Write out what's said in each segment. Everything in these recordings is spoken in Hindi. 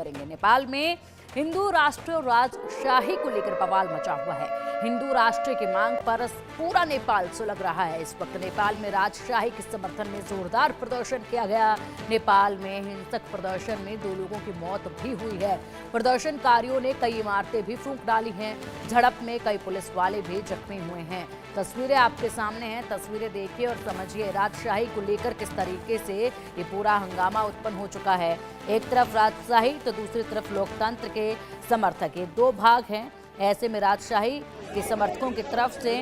करेंगे। नेपाल में हिंदू राष्ट्र और राजशाही को लेकर बवाल मचा हुआ है। हिंदू राष्ट्र की मांग पर पूरा नेपाल सुलग रहा है। इस वक्त नेपाल में राजशाही के समर्थन में जोरदार प्रदर्शन किया गया। नेपाल में हिंसक प्रदर्शन में 2 लोगों की मौत भी हुई है। प्रदर्शनकारियों ने कई इमारतें भी फूंक डाली हैं। झड़प में कई पुलिस वाले भी जख्मी हुए हैं। तस्वीरें आपके सामने हैं, तस्वीरें देखिए और समझिए राजशाही को लेकर किस तरीके से ये पूरा हंगामा उत्पन्न हो चुका है। एक तरफ राजशाही तो दूसरी तरफ लोकतंत्र के समर्थक, ये 2 भाग हैं। ऐसे में राजशाही के समर्थकों की तरफ से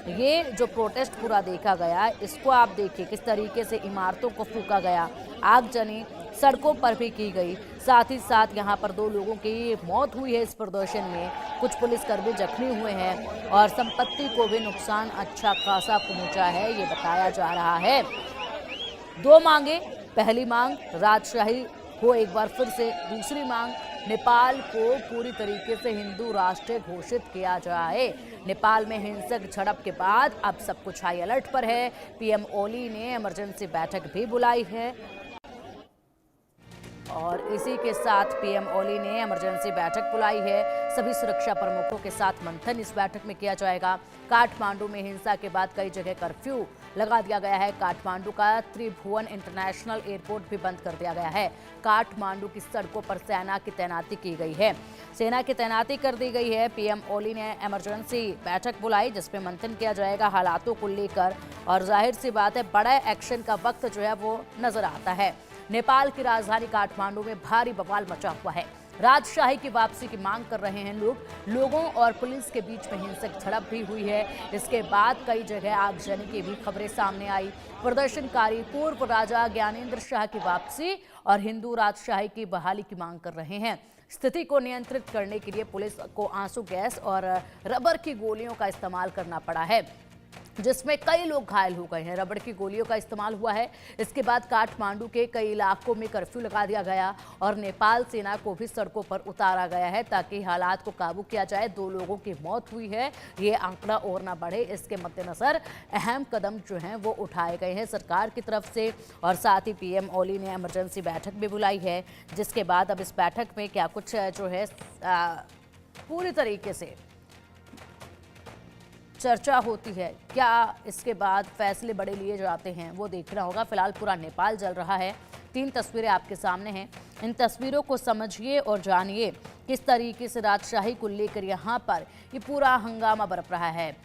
ये जो प्रोटेस्ट पूरा देखा गया, इसको आप देखिए किस तरीके से इमारतों को फूंका गया, आगजनी सड़कों पर भी की गई। साथ ही साथ यहाँ पर 2 लोगों की मौत हुई है इस प्रदर्शन में। कुछ पुलिसकर्मी जख्मी हुए हैं और संपत्ति को भी नुकसान अच्छा खासा पहुंचा है, ये बताया जा रहा है। 2 मांगे, पहली मांग राजशाही को एक बार फिर से, दूसरी मांग नेपाल को पूरी तरीके से हिंदू राष्ट्र घोषित किया जाए। नेपाल में हिंसक झड़प के बाद अब सब कुछ हाई अलर्ट पर है। पीएम ओली ने इमरजेंसी बैठक भी बुलाई है और इसी के साथ पीएम ओली ने इमरजेंसी बैठक बुलाई है। सभी सुरक्षा प्रमुखों के साथ मंथन इस बैठक में किया जाएगा। काठमांडू में हिंसा के बाद कई जगह कर्फ्यू लगा दिया गया है। काठमांडू का त्रिभुवन इंटरनेशनल एयरपोर्ट भी बंद कर दिया गया है। काठमांडू की सड़कों पर सेना की तैनाती की गई है। सेना की तैनाती कर दी गई है। पीएम ओली ने इमरजेंसी बैठक बुलाई जिसमें मंथन किया जाएगा हालातों को लेकर। और जाहिर सी बात है, बड़ा एक्शन का वक्त जो है वो नजर आता है। नेपाल की राजधानी काठमांडू में भारी बवाल मचा हुआ है। राजशाही की वापसी की मांग कर रहे हैं लोगों और पुलिस के बीच में हिंसक झड़प भी हुई है। इसके बाद कई जगह आगजनी की भी खबरें सामने आई। प्रदर्शनकारी पूर्व राजा ज्ञानेंद्र शाह की वापसी और हिंदू राजशाही की बहाली की मांग कर रहे हैं। स्थिति को नियंत्रित करने के लिए पुलिस को आंसू गैस और रबर की गोलियों का इस्तेमाल करना पड़ा है, जिसमें कई लोग घायल हो गए हैं। रबड़ की गोलियों का इस्तेमाल हुआ है। इसके बाद काठमांडू के कई इलाकों में कर्फ्यू लगा दिया गया और नेपाल सेना को भी सड़कों पर उतारा गया है ताकि हालात को काबू किया जाए। 2 लोगों की मौत हुई है, ये आंकड़ा और ना बढ़े, इसके मद्देनजर अहम कदम जो हैं वो उठाए गए हैं सरकार की तरफ से। और साथ ही पीएम ओली ने इमरजेंसी बैठक भी बुलाई है, जिसके बाद अब इस बैठक में क्या कुछ जो है पूरी तरीके से चर्चा होती है, क्या इसके बाद फैसले बड़े लिए जाते हैं, वो देखना होगा। फिलहाल पूरा नेपाल जल रहा है। 3 तस्वीरें आपके सामने हैं। इन तस्वीरों को समझिए और जानिए किस तरीके से राजशाही को लेकर यहाँ पर ये पूरा हंगामा बरप रहा है।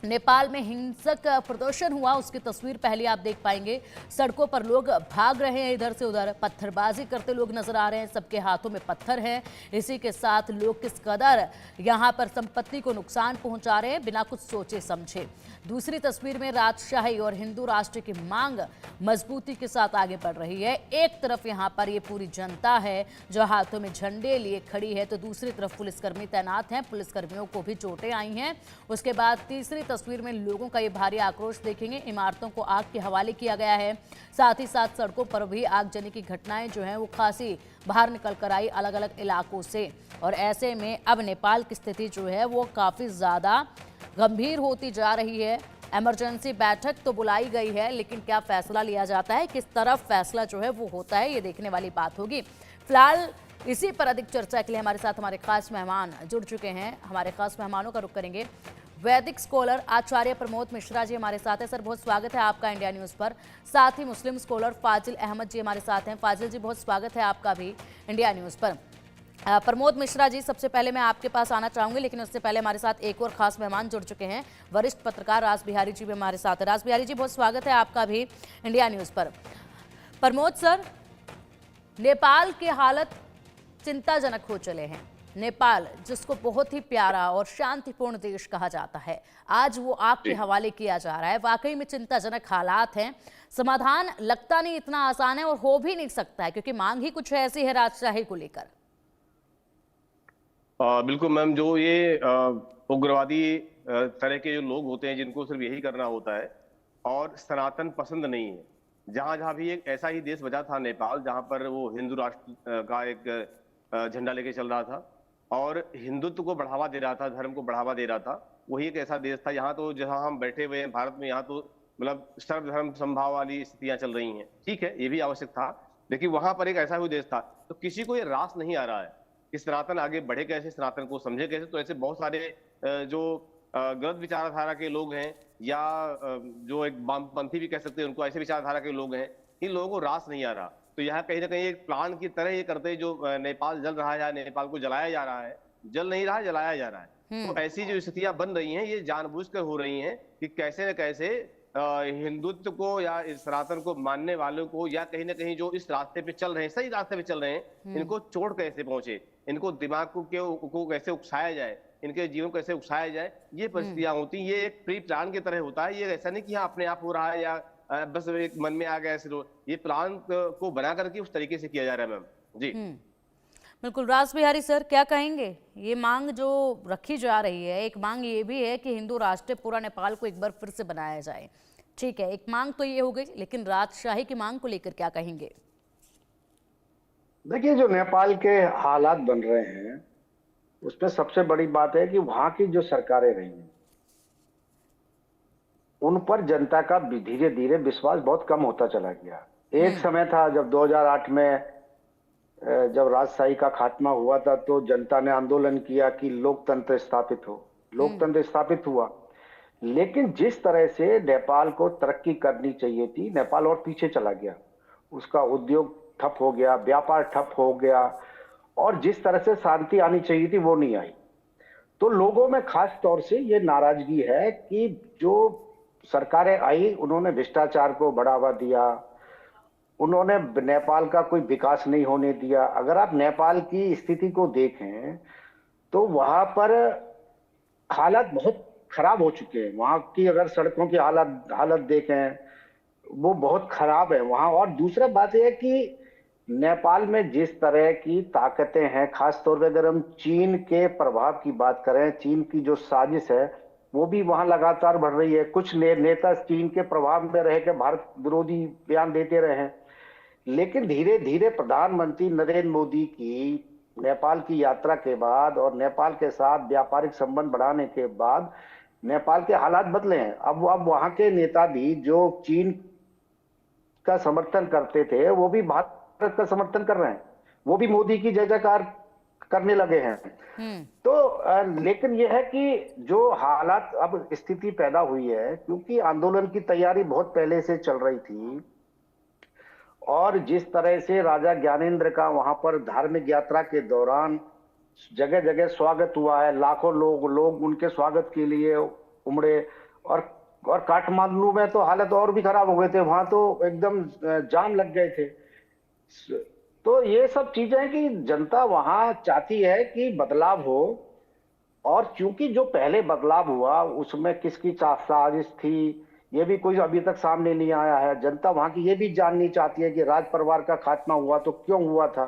नेपाल में हिंसक प्रदर्शन हुआ, उसकी तस्वीर पहले आप देख पाएंगे। सड़कों पर लोग भाग रहे हैं इधर से उधर, पत्थरबाजी करते लोग नजर आ रहे हैं, सबके हाथों में पत्थर हैं। इसी के साथ लोग किस कदर यहां पर संपत्ति को नुकसान पहुंचा रहे हैं बिना कुछ सोचे समझे। दूसरी तस्वीर में राजशाही और हिंदू राष्ट्र की मांग मजबूती के साथ आगे बढ़ रही है। एक तरफ यहां पर ये पूरी जनता है जो हाथों में झंडे लिए खड़ी है, तो दूसरी तरफ पुलिसकर्मी तैनात हैं। पुलिसकर्मियों को भी चोटें आई हैं। उसके बाद तीसरी तस्वीर में लोगों का ये भारी आक्रोश देखेंगे। इमारतों को आग के हवाले किया गया है। साथ ही साथ सड़कों पर भी आगजनी की घटनाएं जो हैं वो खासी बाहर निकल कर आई अलग अलग इलाकों से। और ऐसे में अब नेपाल की स्थिति जो है वो काफी ज्यादा गंभीर होती जा रही है। इमरजेंसी बैठक तो बुलाई गई है, लेकिन क्या फैसला लिया जाता है, किस तरफ फैसला जो है वो होता है, ये देखने वाली बात होगी। फिलहाल इसी पर अधिक चर्चा के लिए हमारे साथ हमारे खास मेहमान जुड़ चुके हैं। हमारे खास मेहमानों का रुख करेंगे। वैदिक स्कॉलर आचार्य प्रमोद मिश्रा जी हमारे साथ हैं। सर, बहुत स्वागत है आपका इंडिया न्यूज़ पर। साथ ही मुस्लिम स्कॉलर फाजिल अहमद जी हमारे साथ हैं। फाजिल जी, बहुत स्वागत है आपका भी इंडिया न्यूज़ पर। प्रमोद मिश्रा जी, सबसे पहले मैं आपके पास आना चाहूंगी, लेकिन उससे पहले हमारे साथ एक और खास मेहमान जुड़ चुके हैं। वरिष्ठ पत्रकार राज बिहारी जी भी हमारे साथ हैं। राज बिहारी जी, बहुत स्वागत है आपका भी इंडिया न्यूज़ पर। प्रमोद सर, नेपाल की हालत चिंताजनक हो चले हैं। नेपाल जिसको बहुत ही प्यारा और शांतिपूर्ण देश कहा जाता है, आज वो आग के हवाले किया जा रहा है। वाकई में चिंताजनक हालात हैं। समाधान लगता नहीं इतना आसान है और हो भी नहीं सकता है, क्योंकि मांग ही कुछ ऐसी है राजशाही को लेकर। बिल्कुल मैम, जो ये उग्रवादी तरह के जो लोग होते हैं जिनको सिर्फ यही करना होता है और सनातन पसंद नहीं है। जहां जहां भी एक ऐसा ही देश बचा था नेपाल, जहां पर वो हिंदू राष्ट्र का एक झंडा लेके चल रहा था और हिंदुत्व को बढ़ावा दे रहा था, धर्म को बढ़ावा दे रहा था, वही एक ऐसा देश था। यहाँ तो जहां हम बैठे हुए हैं भारत में, यहाँ तो मतलब सर्वधर्म समभाव वाली स्थितियां चल रही हैं। ठीक है, ये भी आवश्यक था, लेकिन वहां पर एक ऐसा भी देश था। तो किसी को ये रास नहीं आ रहा है कि सनातन आगे बढ़े कैसे, सनातन को समझे कैसे। तो ऐसे बहुत सारे जो गलत विचारधारा के लोग हैं, या जो एक वामपंथी भी कह सकते हैं उनको, ऐसे विचारधारा के लोग हैं, इन लोगों को रास नहीं आ रहा। तो यहाँ कहीं ना कहीं एक प्लान की तरह ये करते हैं, जो नेपाल जल रहा है या नेपाल को जलाया जा रहा है, जल नहीं रहा है, जलाया जा रहा है। तो ऐसी जो स्थितियां बन रही हैं, ये जानबूझकर हो रही हैं कि कैसे न कैसे हिंदुत्व को या इस सनातन को मानने वालों को, या कहीं ना कहीं जो इस रास्ते पे चल रहे हैं, सही रास्ते पे चल रहे हैं, इनको चोट कैसे पहुंचे, इनको दिमाग को कैसे उकसाया जाए, इनके जीवन को कैसे उकसाया जाए, ये परिस्थितियां होती हैं। ये एक प्री प्लान की तरह होता है। ये ऐसा नहीं कि हाँ अपने आप हो रहा है, या बस एक मन में आ गया ऐसे। ये प्लान को बना करके उस तरीके से किया जा रहा है मैम जी। बिल्कुल। रास बिहारी सर, क्या कहेंगे? ये मांग जो रखी जा रही है, एक मांग ये भी है कि हिंदू राष्ट्र पूरा नेपाल को एक बार फिर से बनाया जाए। ठीक है, एक मांग तो ये हो गई, लेकिन राजशाही की मांग को लेकर क्या कहेंगे? देखिए, जो नेपाल के हालात बन रहे हैं उसमें सबसे बड़ी बात है कि वहां की जो सरकारें रही हैं उन पर जनता का धीरे धीरे विश्वास बहुत कम होता चला गया। एक समय था जब 2008 में जब राजशाही का खात्मा हुआ था, तो जनता ने आंदोलन किया कि लोकतंत्र स्थापित हो। लोकतंत्र स्थापित हुआ, लेकिन जिस तरह से नेपाल को तरक्की करनी चाहिए थी, नेपाल और पीछे चला गया। उसका उद्योग ठप हो गया, व्यापार ठप हो गया, और जिस तरह से शांति आनी चाहिए थी वो नहीं आई। तो लोगों में खास तौर से ये नाराजगी है कि जो सरकारें आई उन्होंने भ्रष्टाचार को बढ़ावा दिया, उन्होंने नेपाल का कोई विकास नहीं होने दिया। अगर आप नेपाल की स्थिति को देखें तो वहां पर हालात बहुत खराब हो चुके हैं। वहां की अगर सड़कों की हालत देखें, वो बहुत खराब है वहां। और दूसरा बात यह है कि नेपाल में जिस तरह की ताकतें हैं, खासतौर पर अगर हम चीन के प्रभाव की बात करें, चीन की जो साजिश है वो भी वहां लगातार बढ़ रही है। कुछ नेता चीन के प्रभाव में रह के भारत विरोधी बयान देते रहे हैं, लेकिन धीरे धीरे प्रधानमंत्री नरेंद्र मोदी की नेपाल की यात्रा के बाद और नेपाल के साथ व्यापारिक संबंध बढ़ाने के बाद नेपाल के हालात बदले हैं। अब वहां के नेता भी जो चीन का समर्थन करते थे वो भी भारत का समर्थन कर रहे हैं, वो भी मोदी की जय जयकार करने लगे हैं। तो लेकिन यह है कि जो हालात अब स्थिति पैदा हुई है, क्योंकि आंदोलन की तैयारी बहुत पहले से चल रही थी, और जिस तरह से राजा ज्ञानेंद्र का वहां पर धार्मिक यात्रा के दौरान जगह जगह स्वागत हुआ है, लाखों लोग उनके स्वागत के लिए उमड़े, और काठमांडू में तो हालत और भी खराब हो गए थे, वहां तो एकदम जाम लग गए थे। तो ये सब चीजें हैं कि जनता वहां चाहती है कि बदलाव हो, और चूंकि जो पहले बदलाव हुआ उसमें किसकी साजिश थी ये भी कोई अभी तक सामने नहीं आया है। जनता वहां की ये भी जाननी चाहती है कि राज परिवार का खात्मा हुआ तो क्यों हुआ था।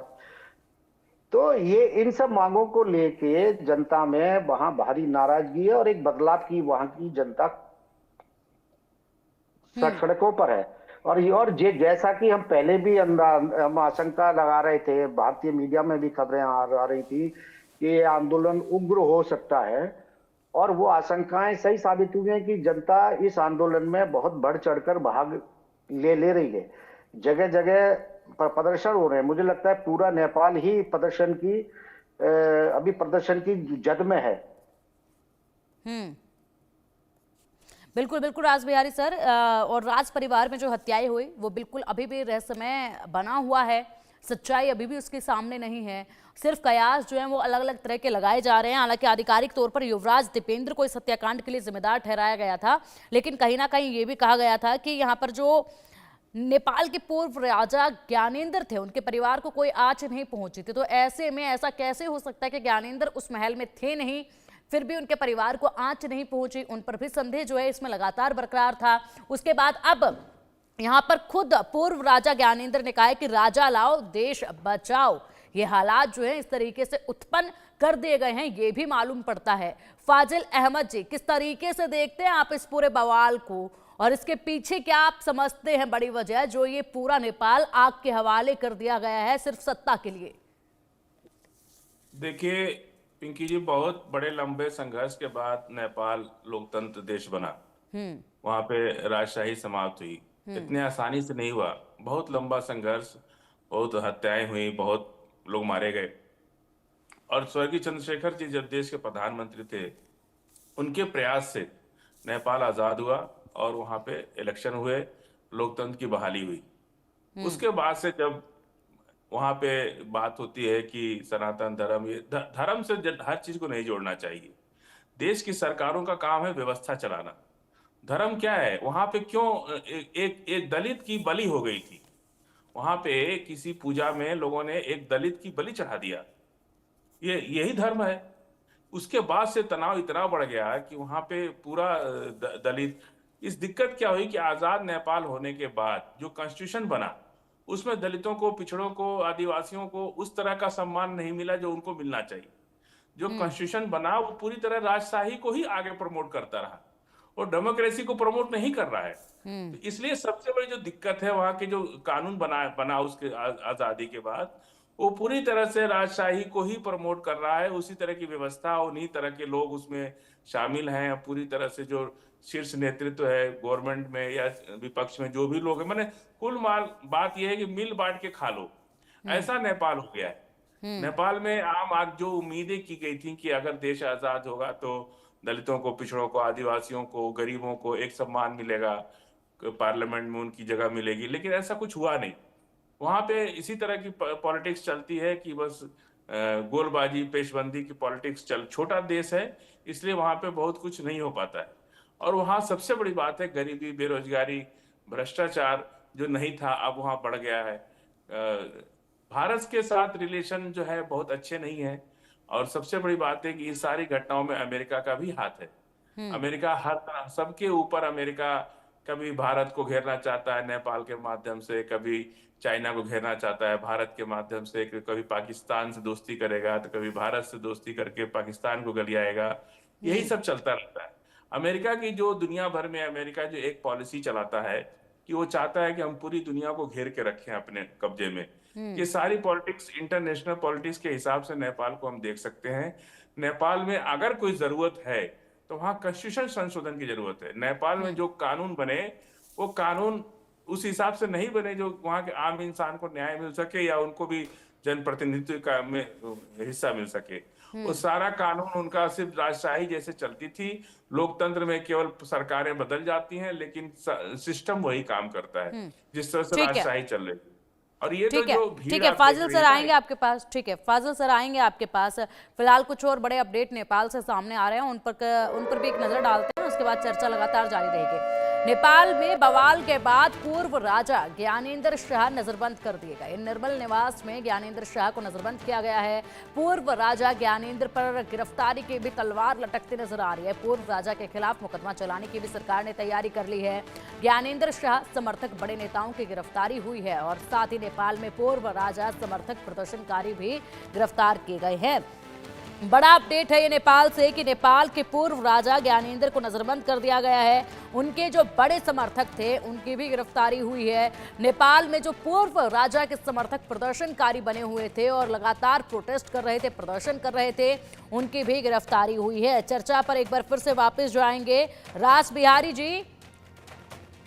तो ये इन सब मांगों को लेके जनता में वहां भारी नाराजगी है, और एक बदलाव की वहां की जनता सड़कों पर है। और जैसा कि हम पहले भी हम आशंका लगा रहे थे, भारतीय मीडिया में भी खबरें आ रही थी कि ये आंदोलन उग्र हो सकता है, और वो आशंकाएं सही साबित हुई हैं कि जनता इस आंदोलन में बहुत बढ़ चढ़कर भाग ले रही है। जगह जगह प्रदर्शन हो रहे हैं। मुझे लगता है पूरा नेपाल ही अभी प्रदर्शन की जद में है। बिल्कुल बिल्कुल राज बिहारी सर। और राज परिवार में जो हत्याएं हुई वो बिल्कुल अभी भी रहस्यमय बना हुआ है, सच्चाई अभी भी उसके सामने नहीं है। सिर्फ कयास जो है वो अलग अलग तरह के लगाए जा रहे हैं। हालांकि आधिकारिक तौर पर युवराज दीपेंद्र को इस हत्याकांड के लिए जिम्मेदार ठहराया गया था, लेकिन कहीं ना कहीं ये भी कहा गया था कि यहाँ पर जो नेपाल के पूर्व राजा ज्ञानेंद्र थे उनके परिवार को कोई आंच नहीं पहुंची थी। तो ऐसे में ऐसा कैसे हो सकता है कि ज्ञानेंद्र उस महल में थे नहीं, फिर भी उनके परिवार को आंच नहीं पहुंची? उन पर भी संदेह जो है इसमें लगातार बरकरार था। उसके बाद अब यहाँ पर खुद पूर्व राजा ज्ञानेंद्र ने कहा है कि राजा लाओ देश बचाओ। ये हालात जो है इस तरीके से उत्पन्न कर दिए गए हैं, ये भी मालूम पड़ता है। फाजिल अहमद जी, किस तरीके से देखते हैं आप इस पूरे बवाल को, और इसके पीछे क्या आप समझते हैं बड़ी वजह जो ये पूरा नेपाल आग के हवाले कर दिया गया है सिर्फ सत्ता के लिए? देखिए पिंकी जी, बहुत बड़े लंबे संघर्ष के बाद नेपाल लोकतंत्र देश बना। वहां पे राजशाही समाप्त हुई। इतने आसानी से नहीं हुआ, बहुत लंबा संघर्ष, बहुत हत्याएं हुई, बहुत लोग मारे गए। और स्वर्गीय चंद्रशेखर जी जब देश के प्रधानमंत्री थे, उनके प्रयास से नेपाल आजाद हुआ और वहां पे इलेक्शन हुए, लोकतंत्र की बहाली हुई। उसके बाद से जब वहां पे बात होती है कि सनातन धर्म, ये धर्म से हर चीज को नहीं जोड़ना चाहिए। देश की सरकारों का काम है व्यवस्था चलाना। धर्म क्या है? वहां पे क्यों एक दलित की बलि हो गई थी? वहां पे किसी पूजा में लोगों ने एक दलित की बलि चढ़ा दिया। ये यही धर्म है। उसके बाद से तनाव इतना बढ़ गया कि वहां पे पूरा दलित, इस दिक्कत क्या हुई कि आजाद नेपाल होने के बाद जो कॉन्स्टिट्यूशन बना, उसमें दलितों को, पिछड़ों को, आदिवासियों को उस तरह का सम्मान नहीं मिला जो उनको मिलना चाहिए। जो कॉन्स्टिट्यूशन बना वो पूरी तरह राजशाही को ही आगे प्रमोट करता रहा और डेमोक्रेसी को प्रमोट नहीं कर रहा है। तो इसलिए सबसे बड़ी जो दिक्कत है, वहां के जो कानून बना उसके आजादी के बाद, वो पूरी तरह से राजशाही को ही प्रमोट कर रहा है। उसी तरह की व्यवस्था, उन्हीं तरह के लोग उसमें शामिल हैं। पूरी तरह से जो शीर्ष नेतृत्व है गवर्नमेंट में या विपक्ष में, जो भी लोग हैं, मैंने कुल बात यह है कि मिल बांट के खा लो, ऐसा नेपाल हो गया है। नेपाल में आम आज जो उम्मीदें की गई थी कि अगर देश आजाद होगा तो दलितों को, पिछड़ों को, आदिवासियों को, गरीबों को एक सम्मान मिलेगा, पार्लियामेंट में उनकी जगह मिलेगी, लेकिन ऐसा कुछ हुआ नहीं। वहां पे इसी तरह की पॉलिटिक्स चलती है कि बस गोलबाजी, पेशबंदी की पॉलिटिक्स छोटा देश है, इसलिए वहां पे बहुत कुछ नहीं हो पाता है। और वहां सबसे बड़ी बात है गरीबी, बेरोजगारी, भ्रष्टाचार जो नहीं था अब वहां बढ़ गया है। भारत के साथ रिलेशन जो है बहुत अच्छे नहीं है। और सबसे बड़ी बात है कि इस सारी घटनाओं में अमेरिका का भी हाथ है। अमेरिका हर तरह, सबके ऊपर अमेरिका कभी भारत को घेरना चाहता है नेपाल के माध्यम से, कभी चाइना को घेरना चाहता है भारत के माध्यम से, कभी पाकिस्तान से दोस्ती करेगा तो कभी भारत से दोस्ती करके पाकिस्तान को गलियाएगा। यही सब चलता रहता है। अमेरिका की जो दुनिया भर में, अमेरिका जो एक पॉलिसी चलाता है कि वो चाहता है कि हम पूरी दुनिया को घेर के रखें अपने कब्जे में। ये सारी पॉलिटिक्स, इंटरनेशनल पॉलिटिक्स के हिसाब से नेपाल को हम देख सकते हैं। नेपाल में अगर कोई जरूरत है तो वहां कॉन्स्टिट्यूशन संशोधन की जरूरत है। नेपाल में जो कानून बने, वो कानून उस हिसाब से नहीं बने जो वहां के आम इंसान को न्याय मिल सके या उनको भी जनप्रतिनिधित्व का में हिस्सा मिल सके। वो सारा कानून उनका सिर्फ राजशाही जैसे चलती थी। लोकतंत्र में केवल सरकारें बदल जाती हैं, लेकिन सिस्टम वही काम करता है जिस तरह से ठीक है, राजशाही चल रही थी। और ये तो ठीक है, जो ठीक भीड़ है। आप फाजिल देख सर रही आएंगे आपके पास। ठीक है, फाजिल सर आएंगे आपके पास। फिलहाल कुछ और बड़े अपडेट नेपाल से सामने आ रहे हैं, उन पर भी एक नजर डालते हैं। उसके बाद चर्चा लगातार जारी रहेगी। नेपाल में बवाल के बाद पूर्व राजा ज्ञानेंद्र शाह नजरबंद कर दिए गए। निर्मल निवास में ज्ञानेंद्र शाह को नजरबंद किया गया है। पूर्व राजा ज्ञानेंद्र पर गिरफ्तारी की भी तलवार लटकती नजर आ रही है। पूर्व राजा के खिलाफ मुकदमा चलाने की भी सरकार ने तैयारी कर ली है। ज्ञानेंद्र शाह समर्थक बड़े नेताओं की गिरफ्तारी हुई है और साथ ही नेपाल में पूर्व राजा समर्थक प्रदर्शनकारी भी गिरफ्तार किए गए हैं। बड़ा अपडेट है ये नेपाल से कि नेपाल के पूर्व राजा ज्ञानेंद्र को नजरबंद कर दिया गया है। उनके जो बड़े समर्थक थे उनकी भी गिरफ्तारी हुई है। नेपाल में जो पूर्व राजा के समर्थक प्रदर्शनकारी बने हुए थे और लगातार प्रोटेस्ट कर रहे थे, प्रदर्शन कर रहे थे, उनकी भी गिरफ्तारी हुई है। चर्चा पर एक बार फिर से वापस जाएंगे रास बिहारी जी।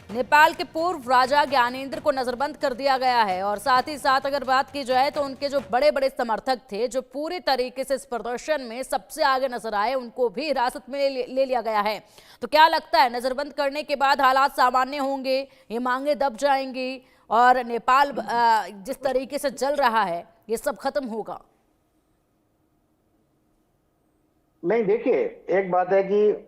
नेपाल के पूर्व राजा ज्ञानेंद्र को नजरबंद कर दिया गया है और साथ ही साथ अगर बात की जाए तो उनके जो बड़े बड़े समर्थक थे, जो पूरी तरीके से इस प्रदर्शन में सबसे आगे नजर आए, उनको भी हिरासत में ले लिया गया है। तो क्या लगता है नजरबंद करने के बाद हालात सामान्य होंगे, ये मांगे दब जाएंगी और नेपाल जिस तरीके से चल रहा है ये सब खत्म होगा? नहीं, देखिए, एक बात है कि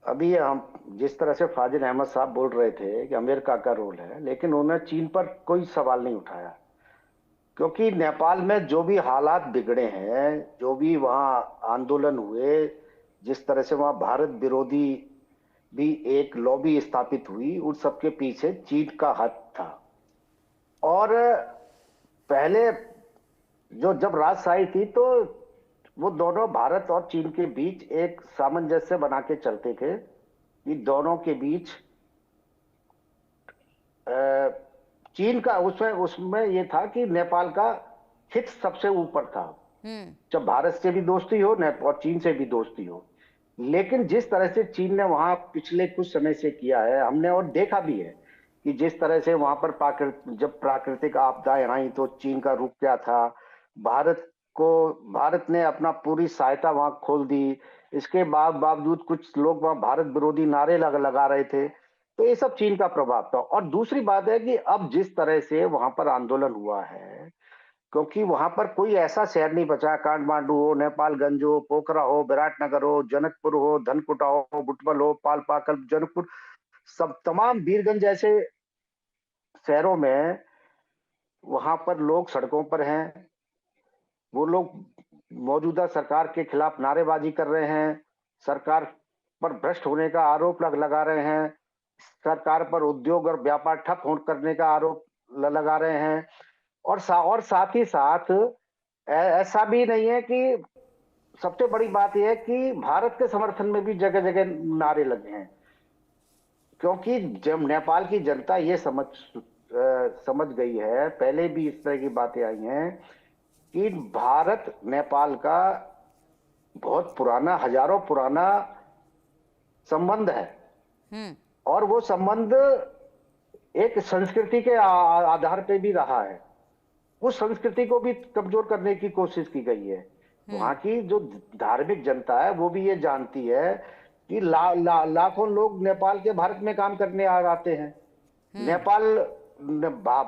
अभी हम जिस तरह से फाजिल अहमद साहब बोल रहे थे कि अमेरिका का रोल है, लेकिन उन्होंने चीन पर कोई सवाल नहीं उठाया, क्योंकि नेपाल में जो भी हालात बिगड़े हैं, जो भी वहां आंदोलन हुए, जिस तरह से वहां भारत विरोधी भी एक लॉबी स्थापित हुई, उन सबके पीछे चीन का हाथ था। और पहले जब राजशाही थी तो वो दोनों भारत और चीन के बीच एक सामंजस्य बना के चलते थे कि दोनों के बीच चीन का उसमें ये था कि नेपाल का हित सबसे ऊपर था, जब भारत से भी दोस्ती हो और चीन से भी दोस्ती हो। लेकिन जिस तरह से चीन ने वहां पिछले कुछ समय से किया है, हमने और देखा भी है कि जिस तरह से वहां पर जब प्राकृतिक आपदाएं आई तो चीन का रुख क्या था, भारत ने अपना पूरी सहायता वहां खोल दी। इसके बावजूद कुछ लोग वहां भारत विरोधी नारे लगा रहे थे। तो ये सब चीन का प्रभाव था। और दूसरी बात है कि अब जिस तरह से वहां पर आंदोलन हुआ है, क्योंकि वहां पर कोई ऐसा शहर नहीं बचा, काठमांडू हो, नेपालगंज हो, पोखरा हो, विराटनगर हो, जनकपुर हो, धनकुटा हो, बुटवल हो, पालपाकल, जनकपुर, सब तमाम वीरगंज जैसे शहरों में वहां पर लोग सड़कों पर हैं। वो लोग मौजूदा सरकार के खिलाफ नारेबाजी कर रहे हैं, सरकार पर भ्रष्ट होने का आरोप लगा रहे हैं, सरकार पर उद्योग और व्यापार ठप करने का आरोप लगा रहे हैं। और साथ ही साथ ऐसा भी नहीं है कि, सबसे बड़ी बात यह है कि भारत के समर्थन में भी जगह जगह नारे लगे हैं। क्योंकि जब नेपाल की जनता ये समझ गई है, पहले भी इस तरह की बातें आई हैं कि भारत नेपाल का बहुत पुराना, हजारों पुराना संबंध है। और वो संबंध एक संस्कृति के आधार पे भी रहा है। उस संस्कृति को भी कमजोर करने की कोशिश की गई है। वहां की जो धार्मिक जनता है वो भी ये जानती है कि लाखों लोग नेपाल के भारत में काम करने आते हैं।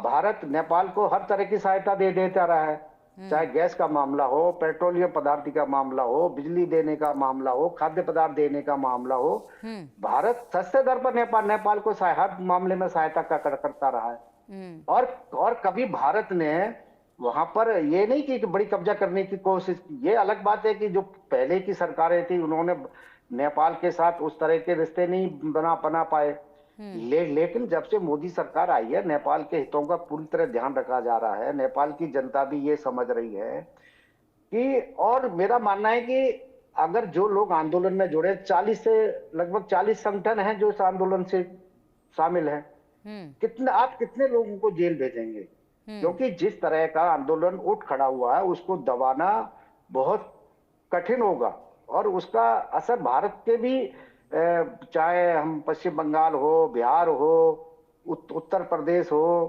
भारत नेपाल को हर तरह की सहायता देता रहा है, चाहे गैस का मामला हो, पेट्रोलियम पदार्थ का मामला हो, बिजली देने का मामला हो, खाद्य पदार्थ देने का मामला हो। भारत सस्ते दर पर नेपाल को हर मामले में सहायता करता रहा है। और कभी भारत ने वहां पर ये नहीं कि बड़ी कब्जा करने की कोशिश की। ये अलग बात है कि जो पहले की सरकारें थी उन्होंने नेपाल के साथ उस तरह के रिश्ते नहीं बना पाए। लेकिन जब से मोदी सरकार आई है, नेपाल के हितों का पूरी तरह ध्यान रखा जा रहा है। नेपाल की जनता भी ये समझ रही है कि, और मेरा मानना है कि अगर जो लोग आंदोलन में जुड़े, लगभग 40 संगठन हैं जो इस आंदोलन से शामिल हैं, आप कितने लोगों को जेल भेजेंगे? क्योंकि जिस तरह का आंदोलन उठ खड़ा हुआ है उसको दबाना बहुत कठिन होगा। और उसका असर भारत के भी, चाहे हम पश्चिम बंगाल हो, बिहार हो, उत्तर प्रदेश हो,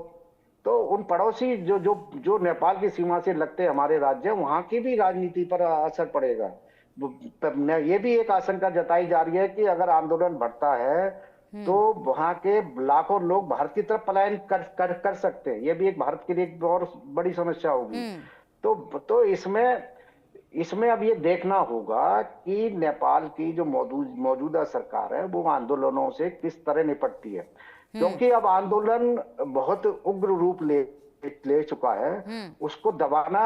तो उन पड़ोसी जो नेपाल की सीमा से लगते हमारे राज्य, वहां की भी राजनीति पर असर पड़ेगा। ये भी एक आशंका जताई जा रही है कि अगर आंदोलन बढ़ता है तो वहां के लाखों लोग भारत की तरफ पलायन कर सकते हैं। ये भी एक भारत के लिए एक और बड़ी समस्या होगी। तो इसमें अब ये देखना होगा कि नेपाल की जो मौजूदा सरकार है वो आंदोलनों से किस तरह निपटती है। क्योंकि अब आंदोलन बहुत उग्र रूप ले चुका है, उसको दबाना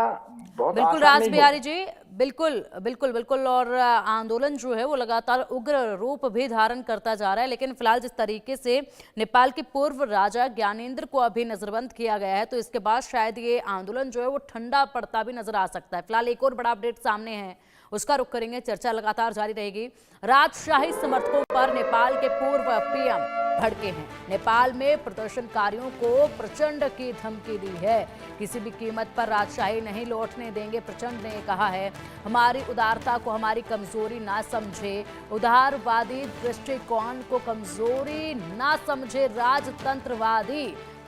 बहुत बिल्कुल आसान राज नहीं बिहारी जी, बिल्कुल। और आंदोलन जो है वो लगातार उग्र रूप भी धारण करता जा रहा है। लेकिन फिलहाल जिस तरीके से नेपाल के पूर्व राजा ज्ञानेंद्र को अभी नजरबंद किया गया है, तो इसके बाद शायद ये आंदोलन जो है वो ठंडा पड़ता भी नजर आ सकता है। फिलहाल एक और बड़ा अपडेट सामने है, उसका रुख करेंगे। चर्चा लगातार जारी रहेगी। राजशाही समर्थकों पर नेपाल के पूर्व पीएम भड़के हैं। नेपाल में प्रदर्शनकारियों को प्रचंड की धमकी दी है। किसी भी कीमत पर राजशाही नहीं लौटने देंगे, प्रचंड ने कहा है। हमारी उदारता को हमारी कमजोरी ना समझे, उदारवादी दृष्टिकोण को कमजोरी ना समझे राजतंत्रवादी।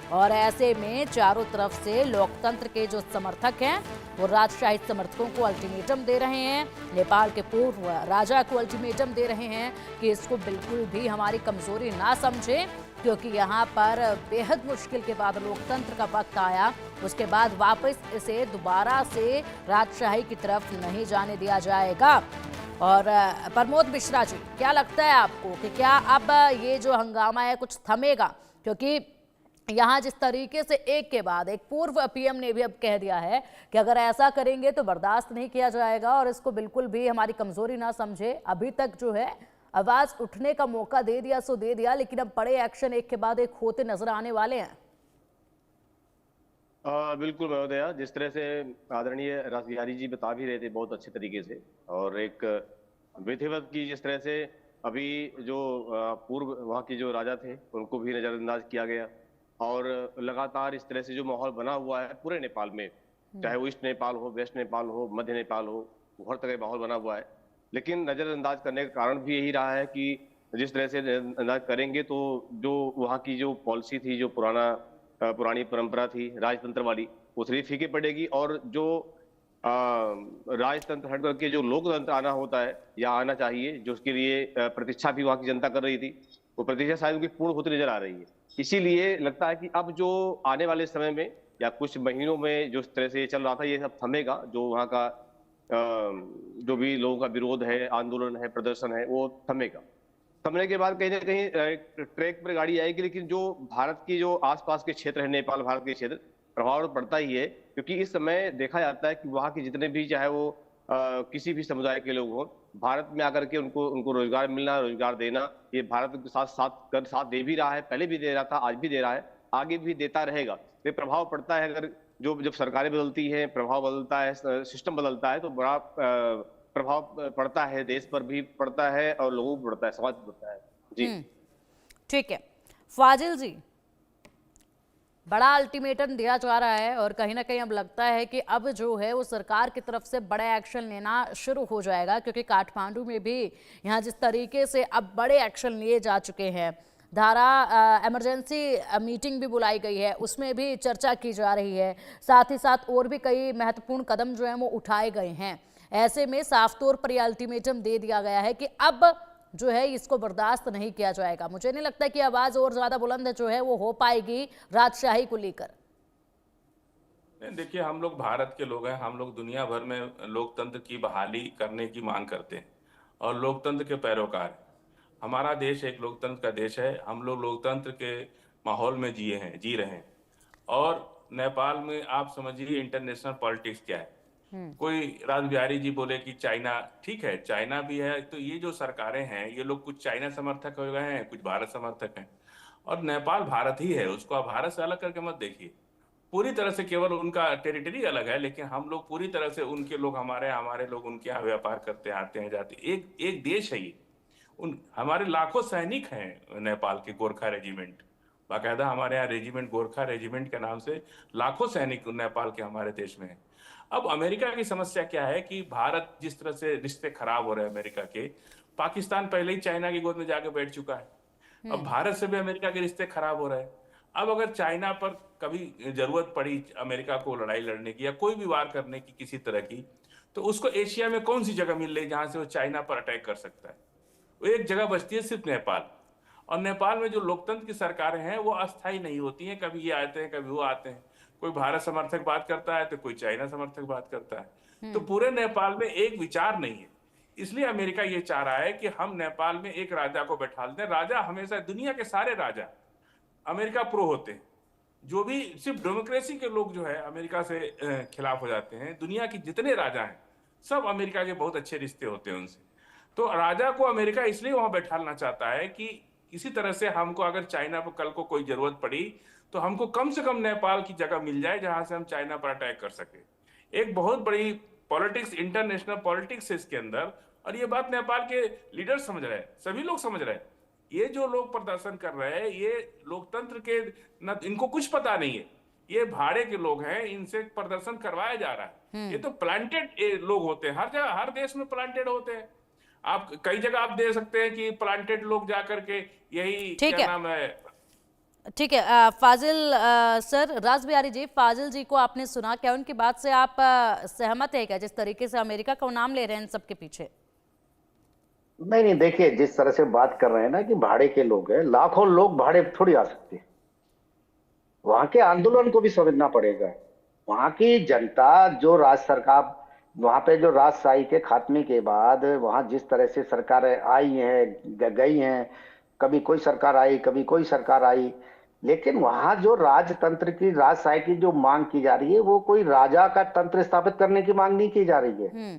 और ऐसे में चारों तरफ से लोकतंत्र के जो समर्थक हैं वो राजशाही समर्थकों को अल्टीमेटम दे रहे हैं। नेपाल के पूर्व राजा को अल्टीमेटम दे रहे हैं कि इसको बिल्कुल भी हमारी कमजोरी ना समझे, क्योंकि यहाँ पर बेहद मुश्किल के बाद लोकतंत्र का वक्त आया। उसके बाद वापस इसे दोबारा से राजशाही की तरफ नहीं जाने दिया जाएगा। और प्रमोद मिश्रा जी, क्या लगता है आपको कि क्या अब ये जो हंगामा है कुछ थमेगा? क्योंकि यहाँ जिस तरीके से एक के बाद एक पूर्व पीएम ने भी अब कह दिया है कि अगर ऐसा करेंगे तो बर्दाश्त नहीं किया जाएगा और इसको बिल्कुल भी हमारी कमजोरी ना समझे। अभी तक जो है आवाज उठने का मौका दे दिया सो दे दिया, लेकिन अब बड़े एक्शन एक के बाद एक होते नजर आने वाले हैं। बिल्कुल महोदया, जिस तरह से आदरणीय राज बिहारी जी बता भी रहे थे बहुत अच्छे तरीके से, और एक विधिवत की जिस तरह से अभी जो पूर्व वहाँ के जो राजा थे उनको भी नजरअंदाज किया गया, और लगातार इस तरह से जो माहौल बना हुआ है पूरे नेपाल में, चाहे वो ईस्ट नेपाल हो, वेस्ट नेपाल हो, मध्य नेपाल हो, हर तरह माहौल बना हुआ है। लेकिन नजरअंदाज करने का कारण भी यही रहा है कि जिस तरह से न करेंगे तो जो वहाँ की जो पॉलिसी थी, जो पुरानी परंपरा थी राजतंत्र वाली, वो थोड़ी फीकी पड़ेगी। और जो राजतंत्र हट करके जो लोकतंत्र आना होता है या आना चाहिए, जो उसके लिए प्रतीक्षा भी वहाँ की जनता कर रही थी, वो प्रतीक्षा शायद उनकी पूर्ण होती नजर आ रही है। इसीलिए लगता है कि अब जो आने वाले समय में या कुछ महीनों में जो इस तरह से चल रहा था, ये सब थमेगा। जो वहाँ का जो भी लोगों का विरोध है, आंदोलन है, प्रदर्शन है, वो थमेगा। थमने के बाद कहीं ना कहीं ट्रैक पर गाड़ी आएगी। लेकिन जो भारत की जो आसपास के क्षेत्र है, नेपाल भारत के क्षेत्र, प्रभाव तो पड़ता ही है। क्योंकि इस समय देखा जाता है कि वहाँ के जितने भी, चाहे वो किसी भी समुदाय के लोग हों, भारत में आकर के उनको रोजगार मिलना, रोजगार देना, ये भारत के साथ दे भी रहा है, पहले भी दे रहा था, आज भी दे रहा है, आगे भी देता रहेगा। ये प्रभाव पड़ता है। अगर जब सरकारें बदलती हैं, प्रभाव बदलता है, सिस्टम बदलता है, तो बड़ा प्रभाव पड़ता है, देश पर भी पड़ता है और लोगों पर पड़ता है, समाज पर पड़ता है। जी ठीक है फाजिल जी, बड़ा अल्टीमेटम दिया जा रहा है और कहीं ना कहीं अब लगता है कि अब जो है वो सरकार की तरफ से बड़ा एक्शन लेना शुरू हो जाएगा, क्योंकि काठमांडू में भी यहाँ जिस तरीके से अब बड़े एक्शन लिए जा चुके हैं, इमरजेंसी मीटिंग भी बुलाई गई है, उसमें भी चर्चा की जा रही है, साथ ही साथ और भी कई महत्वपूर्ण कदम जो हैं वो उठाए गए हैं। ऐसे में साफ तौर पर यह अल्टीमेटम दे दिया गया है कि अब जो है इसको बर्दाश्त नहीं किया जाएगा। मुझे नहीं लगता कि आवाज और ज्यादा बुलंद जो है वो हो पाएगी राजशाही को लेकर। देखिए, हम लोग भारत के लोग हैं, हम लोग दुनिया भर में लोकतंत्र की बहाली करने की मांग करते हैं और लोकतंत्र के पैरोकार हैं। हमारा देश एक लोकतंत्र का देश है, हम लोग लोकतंत्र के माहौल में जी रहे हैं। और नेपाल में आप समझिए इंटरनेशनल पॉलिटिक्स क्या है। कोई राज बिहारी जी बोले कि चाइना, ठीक है चाइना भी है, तो ये जो सरकारें हैं ये लोग कुछ चाइना समर्थक हो गए हैं, कुछ भारत समर्थक हैं, और नेपाल भारत ही है, उसको आप भारत से अलग करके मत देखिए। पूरी तरह से केवल उनका टेरिटरी अलग है, लेकिन हम लोग पूरी तरह से उनके लोग हमारे लोग उनके यहाँ व्यापार करते हैं, आते हैं जाते हैं। एक देश है ये। हमारे लाखों सैनिक हैं नेपाल के, गोरखा रेजिमेंट, बाकायदा हमारे यहाँ रेजिमेंट, गोरखा रेजिमेंट के नाम से लाखों सैनिक नेपाल के हमारे देश में हैं। अब अमेरिका की समस्या क्या है कि भारत जिस तरह से रिश्ते खराब हो रहे हैं अमेरिका के, पाकिस्तान पहले ही चाइना की गोद में जाके बैठ चुका है, अब भारत से भी अमेरिका के रिश्ते खराब हो रहे हैं। अब अगर चाइना पर कभी जरूरत पड़ी अमेरिका को लड़ाई लड़ने की या कोई भी वार करने की किसी तरह की, तो उसको एशिया में कौन सी जगह मिल रही जहां से वो चाइना पर अटैक कर सकता है? वो एक जगह बचती है सिर्फ नेपाल। और नेपाल में जो लोकतंत्र की सरकारें हैं वो अस्थायी नहीं होती हैं, कभी ये आते हैं कभी वो आते हैं, कोई भारत समर्थक बात करता है तो कोई चाइना समर्थक बात करता है। तो पूरे नेपाल में एक विचार नहीं है। इसलिए अमेरिका ये चाह रहा है कि हम नेपाल में एक राजा को बैठा दें। राजा हमेशा, दुनिया के सारे राजा अमेरिका प्रो होते हैं, जो भी सिर्फ डेमोक्रेसी के लोग जो है अमेरिका से खिलाफ हो जाते हैं। दुनिया के जितने राजा हैं सब अमेरिका के बहुत अच्छे रिश्ते होते हैं उनसे। तो राजा को अमेरिका इसलिए वहां बैठाना चाहता है कि किसी तरह से हमको अगर चाइना पर कल को कोई जरूरत पड़ी तो हमको कम से कम नेपाल की जगह मिल जाए जहां से हम चाइना पर अटैक कर सके। एक बहुत बड़ी पॉलिटिक्स, इंटरनेशनल पॉलिटिक्स है इसके अंदर, और ये बात नेपाल के लीडर समझ रहे हैं, सभी लोग समझ रहे हैं। ये जो लोग प्रदर्शन कर रहे हैं ये लोकतंत्र के न, इनको कुछ पता नहीं है, ये भाड़े के लोग हैं, इनसे प्रदर्शन करवाया जा रहा है। ये तो प्लांटेड लोग होते हैं, हर जगह हर देश में प्लांटेड होते हैं। आप कई जगह आप दे सकते हैं कि प्लांटेड लोग जाकर के यही क्या नाम है। ठीक है फाजिल सर, राज बिहारी जी, फाजिल जी को आपने सुना, क्या उनकी बात से आप सहमत है क्या, जिस तरीके से अमेरिका का नाम ले रहे हैं इन सबके पीछे? नहीं, देखिए जिस तरह से बात कर रहे हैं ना कि भाड़े के लोग हैं, लाखों लोग भाड़े थोड़ी आ सकते हैं। वहां के आंदोलन को भी समझना पड़ेगा। वहां की जनता, जो राज्य सरकार, वहां पे जो राजशाही के खात्मे के बाद वहां जिस तरह से सरकारें आई हैं गई हैं, कभी कोई सरकार आई कभी कोई सरकार आई, लेकिन वहां जो राजतंत्र की, राजशाही की जो मांग की जा रही है वो कोई राजा का तंत्र स्थापित करने की मांग नहीं की जा रही है।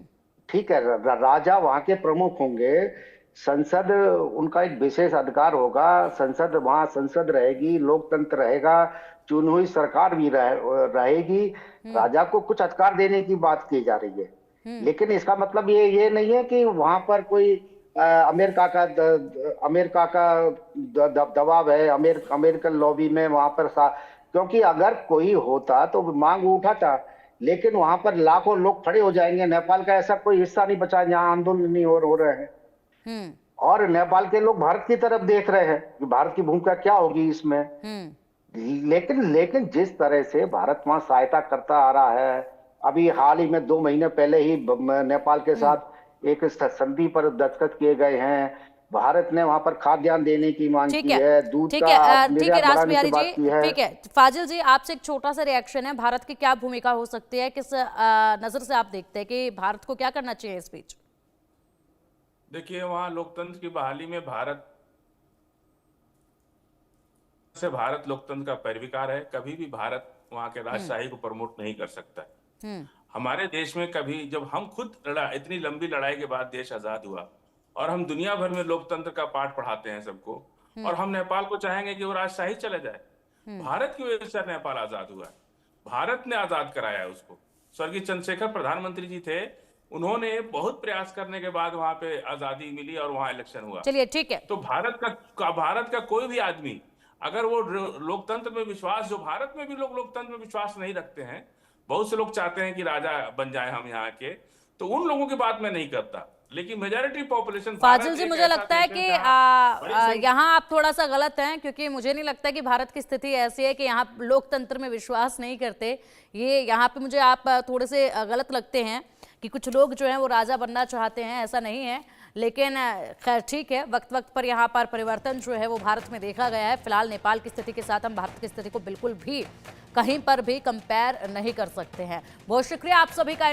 ठीक है, राजा वहां के प्रमुख होंगे, संसद उनका एक विशेष अधिकार होगा, संसद रहेगी, लोकतंत्र रहेगा, चुनी हुई सरकार भी रहेगी। राजा को कुछ अधिकार देने की बात की जा रही है, लेकिन इसका मतलब ये नहीं है कि वहां पर कोई अमेरिका का दबाव है, अमेरिकन लॉबी में वहां पर क्योंकि अगर कोई होता तो मांग उठाता, लेकिन वहां पर लाखों लोग खड़े हो जाएंगे। नेपाल का ऐसा कोई हिस्सा नहीं बचा जहां आंदोलन नहीं हो रहे हैं। और नेपाल के लोग भारत की तरफ देख रहे हैं कि भारत की भूमिका क्या होगी इसमें। लेकिन जिस तरह से भारत वहां सहायता करता आ रहा है, अभी हाल ही में 2 महीने पहले ही नेपाल के साथ एक संधि पर दस्तखत किए गए हैं। भारत ने वहां पर खाद्यान्न देने की मांग की है, दूध ठीक का है निर्यात रास बढ़ाने बिहारी की बात जी, की है। ठीक है फाजिल जी, आपसे एक छोटा सा रिएक्शन है, भारत की क्या भूमिका हो सकती है, किस नजर से आप देखते हैं कि भारत को क्या करना चाहिए इस बीच? देखिए, वहां लोकतंत्र की बहाली में भारत लोकतंत्र का पैरविकार है। कभी भी भारत वहां के राजशाही को प्रमोट नहीं कर सकता है। हमारे देश में कभी, जब हम खुद इतनी लंबी लड़ाई के बाद देश आजाद हुआ और हम दुनिया भर में लोकतंत्र का पाठ पढ़ाते हैं सबको, और हम नेपाल को चाहेंगे कि वो राजशाही चले जाए। भारत की वजह से नेपाल आजाद हुआ है, भारत ने आजाद कराया है उसको। स्वर्गीय चंद्रशेखर प्रधानमंत्री जी थे, उन्होंने बहुत प्रयास करने के बाद वहां पे आजादी मिली और वहां इलेक्शन हुआ। चलिए ठीक है। तो भारत का कोई भी आदमी अगर वो लोकतंत्र में विश्वास, जो भारत में भी लोग लोकतंत्र में विश्वास नहीं रखते हैं, बहुत से लोग चाहते हैं कि राजा बन जाए हम यहाँ के, तो उन लोगों की बात मैं नहीं करता। लेकिन मेजॉरिटी पॉपुलेशन, फाजिल जी, मुझे लगता है कि यहाँ आप थोड़ा सा गलत हैं, क्योंकि मुझे नहीं लगता कि भारत की स्थिति ऐसी है कि यहाँ लोकतंत्र में विश्वास नहीं करते। ये यहाँ पे मुझे आप थोड़े से गलत लगते हैं कि कुछ लोग जो हैं वो राजा बनना चाहते हैं, ऐसा नहीं है। लेकिन खैर ठीक है, वक्त वक्त पर यहाँ पर परिवर्तन जो है वो भारत में देखा गया है। फिलहाल नेपाल की स्थिति के साथ हम भारत की स्थिति को बिल्कुल भी कहीं पर भी कंपेयर नहीं कर सकते हैं। बहुत शुक्रिया आप सभी का।